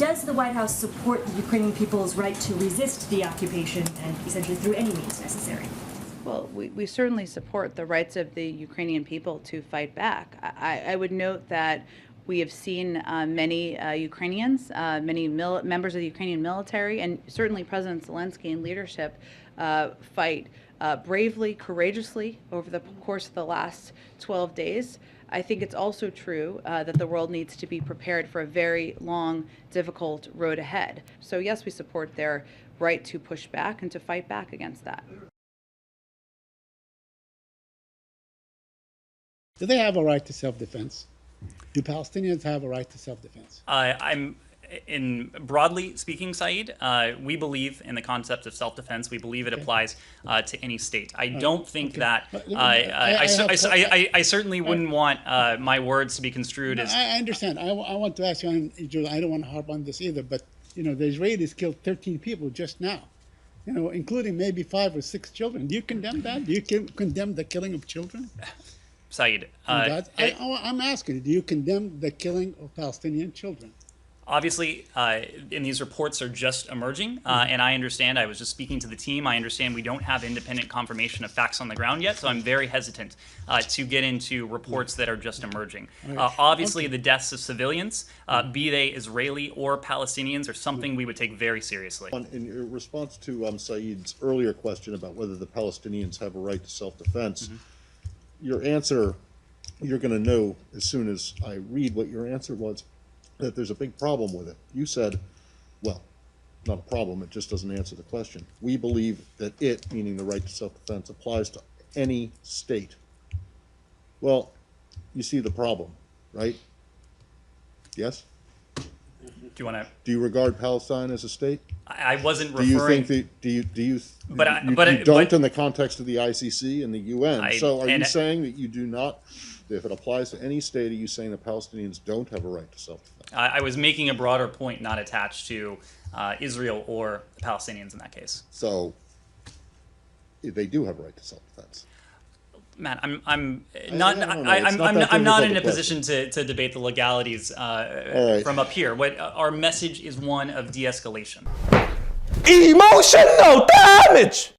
Does the White House support the Ukrainian people's right to resist the occupation and essentially through any means necessary? Well, we certainly support the rights of the Ukrainian people to fight back. I would note that we have seen many Ukrainians, many members of the Ukrainian military, and certainly President Zelensky and leadership fight bravely, courageously over the course of the last 12 days. I think it's also true that the world needs to be prepared for a very long, difficult road ahead. So yes, we support their right to push back and to fight back against that. Do they have a right to self-defense? Do Palestinians have a right to self-defense? I'm in broadly speaking, Saeed, we believe in the concept of self-defense. We believe it applies to any state. I don't think that I certainly wouldn't want my words to be construed as. I understand. I want to ask you, I don't want to harp on this either, but the Israelis killed 13 people just now, including maybe 5 or 6 children. Do you condemn that? Do you condemn the killing of children? Saeed, I'm asking, do you condemn the killing of Palestinian children? Obviously, and these reports are just emerging, and I understand, I was just speaking to the team, I understand we don't have independent confirmation of facts on the ground yet, so I'm very hesitant to get into reports that are just emerging. Obviously, the deaths of civilians, be they Israeli or Palestinians, are something we would take very seriously. In your response to Saeed's earlier question about whether the Palestinians have a right to self-defense, your answer, you're going to know as soon as I read what your answer was, that there's a big problem with it. You said, well, not a problem, it just doesn't answer the question. We believe that it, meaning the right to self-defense, applies to any state. Well, you see the problem, right? Yes? Do you want to? Do you regard Palestine as a state? I wasn't Do you referring. think that, you But don't in the context of the ICC and the UN. So are you and- saying that you do not, if it applies to any state, are you saying that Palestinians don't have a right to self-defense? I was making a broader point, not attached to Israel or the Palestinians in that case. So they do have a right to self-defense. Matt, I'm not no, it's not that I'm not difficult in a a position to debate the legalities right. from up here. What our message is one of de-escalation. Emotional damage!